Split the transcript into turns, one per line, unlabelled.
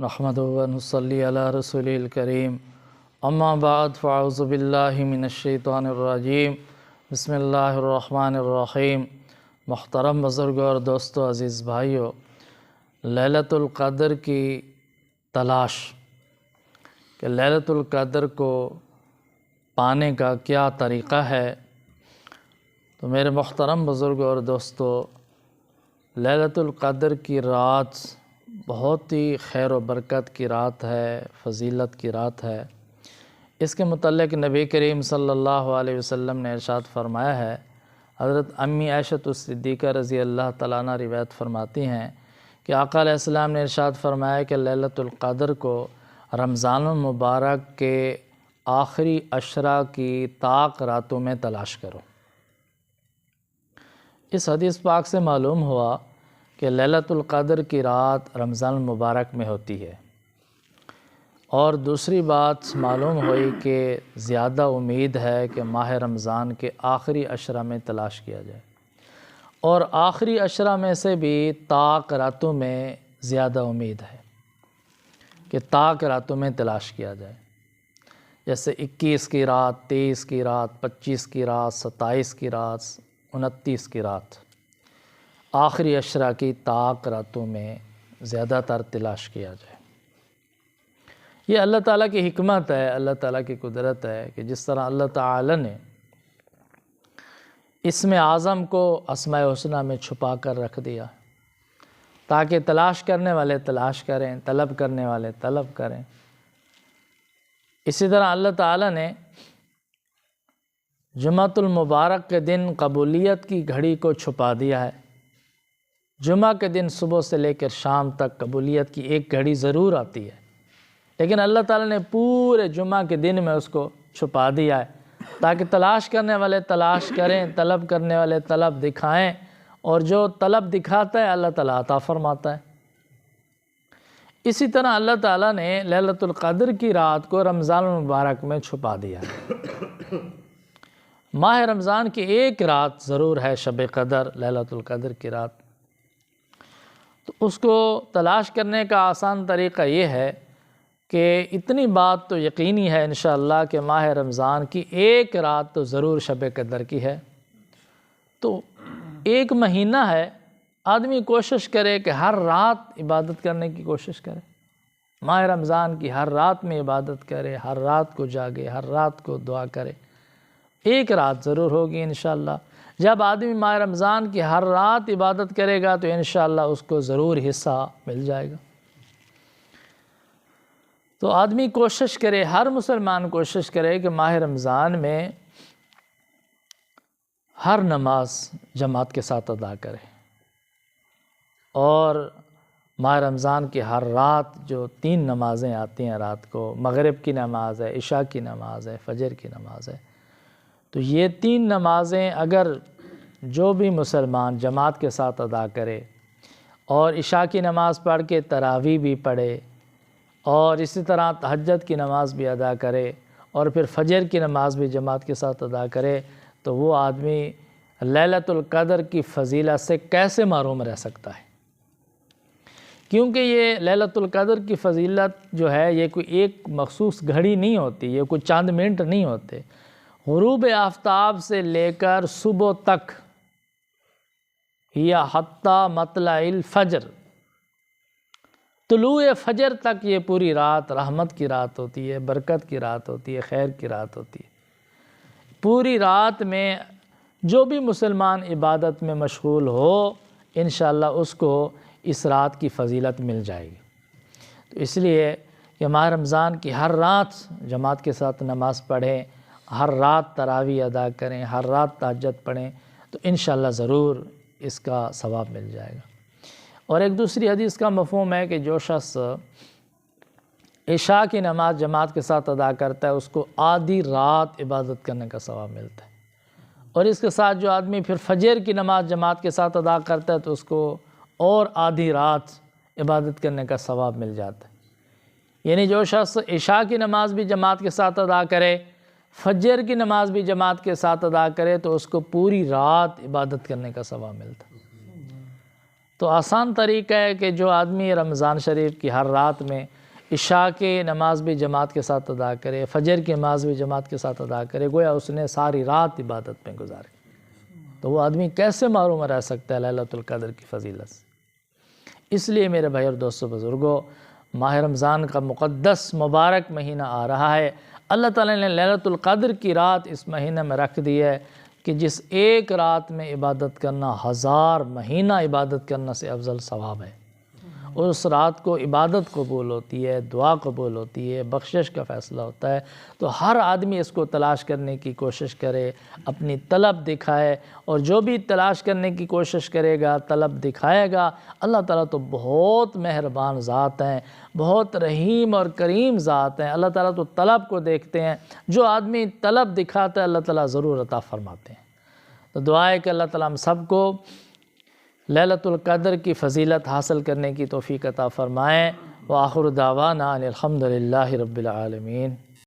नहमदुहु व नुसल्ली अला रसूलिल करीम अम्मा बाद फ़अऊज़ु बिल्लाहि मिनश्शैतानिर रजीम बिस्मिल्लाहिर रहमानिर रहीम। मुहतरम बुज़ुर्ग और दोस्तों, अज़ीज़ भाइयों, लैलतुल क़द्र की तलाश कि लैलतुल क़द्र को पाने का क्या तरीक़ा है। तो मेरे मुहतरम बुज़ुर्ग और दोस्तों, लैलतुल क़द्र की रात बहुत ही खैर व बरकत की रात है, फ़जीलत की रात है। इसके मुतल्लिक़ नबी करीम सल्लल्लाहु अलैहि वसल्लम ने इरशाद फरमाया है। हज़रत अम्मी आयशा सिद्दीक़ा रज़ी अल्लाह तआला अन्हा रिवायत फरमाती हैं कि आका अलैहिस्सलाम ने इरशाद फरमाया कि लैलतुल क़द्र को रमज़ानुल मुबारक के आखिरी अशरा की ताक रातों में तलाश करो। इस हदीस पाक से मालूम हुआ कि लैलतुल क़द्र की रात रमज़ान मुबारक में होती है। और दूसरी बात मालूम हुई कि ज़्यादा उम्मीद है कि माह रमज़ान के आखिरी अशरा में तलाश किया जाए, और आखिरी अशरा में से भी ताक रातों में ज़्यादा उम्मीद है कि ताक रातों में तलाश किया जाए। जैसे 21 की रात, 23 की रात, 25 की रात, 27 की रात, 29 की रात, आखिरी अशरा की ताक रातों में ज़्यादातर तलाश किया जाए। ये अल्लाह ताला की हिकमत है, अल्लाह ताला की कुदरत है कि जिस तरह अल्लाह ताला ने इसमें आज़म को अस्माए हुस्ना में छुपा कर रख दिया ताकि तलाश करने वाले तलाश करें, तलब करने वाले तलब करें। इसी तरह अल्लाह ताला ने जुमातुल मुबारक के दिन कबूलियत की घड़ी को छुपा दिया है। जुमा के दिन सुबह से लेकर शाम तक कबूलियत की एक घड़ी ज़रूर आती है, लेकिन अल्लाह ताला ने पूरे जुमा के दिन में उसको छुपा दिया है ताकि तलाश करने वाले तलाश करें, तलब करने वाले तलब दिखाएं, और जो तलब दिखाता है अल्लाह ताला अता फरमाता है। इसी तरह अल्लाह ताला ने लैलतुल क़द्र की रात को रमज़ान मुबारक में छुपा दिया है। माह रमज़ान की एक रात ज़रूर है शब क़द्र, लैलतुल क़द्र की रात। तो उसको तलाश करने का आसान तरीक़ा ये है कि इतनी बात तो यकीनी है इंशाअल्लाह कि माह रमज़ान की एक रात तो ज़रूर शब क़द्र की है। तो एक महीना है, आदमी कोशिश करे कि हर रात इबादत करने की कोशिश करे। माह रमज़ान की हर रात में इबादत करे, हर रात को जागे, हर रात को दुआ करे। एक रात ज़रूर होगी इंशाअल्लाह। जब आदमी माह रमज़ान की हर रात इबादत करेगा तो इंशाअल्लाह उसको ज़रूर हिस्सा मिल जाएगा। तो आदमी कोशिश करे, हर मुसलमान कोशिश करे कि माह रमज़ान में हर नमाज जमात के साथ अदा करे, और माह रमज़ान की हर रात जो 3 नमाज़ें आती हैं रात को, मगरिब की नमाज़ है, इशा की नमाज़ है, फजर की नमाज़ है, तो ये 3 नमाज़ें अगर जो भी मुसलमान जमात के साथ अदा करे, और इशा की नमाज़ पढ़ के तरावी भी पढ़े, और इसी तरह तहज्जुद की नमाज़ भी अदा करे, और फिर फजर की नमाज़ भी जमात के साथ अदा करे, तो वो आदमी लैलतुल क़द्र की फ़जीलत से कैसे महरूम रह सकता है। क्योंकि ये लैलतुल क़द्र की फ़जीलत जो है ये कोई एक मख़सूस घड़ी नहीं होती, ये कोई चंद मिनट नहीं होते। ग़ुरूब आफ्ताब से लेकर सुबह तक या हत्ता मतलाइल फ़जर, तुलूए फ़जर तक ये पूरी रात रहमत की रात होती है, बरकत की रात होती है, खैर की रात होती है। पूरी रात में जो भी मुसलमान इबादत में मशगूल हो, इंशाअल्लाह उसको इस रात की फ़जीलत मिल जाएगी। तो इसलिए कि माह रमज़ान की हर रात जमात के साथ नमाज़ पढ़ें, हर रात तरावी अदा करें, हर रात तहज्जुद पढ़ें, तो इंशाअल्लाह ज़रूर इसका सवाब मिल जाएगा। और एक दूसरी हदीस का मफ़हूम है कि जो शख्स इशा की नमाज़ जमात के साथ अदा करता है उसको आधी रात इबादत करने का सवाब मिलता है, और इसके साथ जो आदमी फिर फजर की नमाज़ जमात के साथ अदा करता है तो उसको और आधी रात इबादत करने का सवाब मिल जाता है। यानी जो शख्स इशा की नमाज़ भी जमात के साथ अदा करे, फजर की नमाज़ भी जमात के साथ अदा करे, तो उसको पूरी रात इबादत करने का सवाब मिलता है। تو آسان طریقہ ہے کہ جو آدمی رمضان شریف کی ہر رات میں عشاء کے نماز بھی جماعت کے ساتھ ادا کرے، فجر کی نماز بھی جماعت کے ساتھ ادا کرے، گویا اس نے ساری رات عبادت میں گزاری، تو وہ آدمی کیسے محروم رہ سکتا ہے لیلۃ القدر کی فضیلت سے؟ اس لیے میرے بھائی اور دوستو بزرگوں، ماہ رمضان کا مقدس مبارک مہینہ آ رہا ہے۔ اللہ تعالیٰ نے لیلۃ القدر کی رات اس مہینہ میں رکھ دی ہے کہ جس ایک رات میں عبادت کرنا 1000 مہینہ عبادت کرنا سے افضل ثواب ہے۔ اور اس رات کو عبادت قبول ہوتی ہے، دعا قبول ہوتی ہے، بخشش کا فیصلہ ہوتا ہے۔ تو ہر آدمی اس کو تلاش کرنے کی کوشش کرے، اپنی طلب دکھائے، اور جو بھی تلاش کرنے کی کوشش کرے گا، طلب دکھائے گا، اللہ تعالیٰ تو بہت مہربان ذات ہیں، بہت رحیم اور کریم ذات ہیں۔ اللہ تعالیٰ تو طلب کو دیکھتے ہیں، جو آدمی طلب دکھاتا ہے اللہ تعالیٰ ضرور عطا فرماتے ہیں۔ تو دعا ہے کہ اللہ تعالیٰ ہم سب کو لیلۃ القدر کی فضیلت حاصل کرنے کی توفیق عطا فرمائیں۔ وآخر دعوانا ان الحمد للہ رب العالمین۔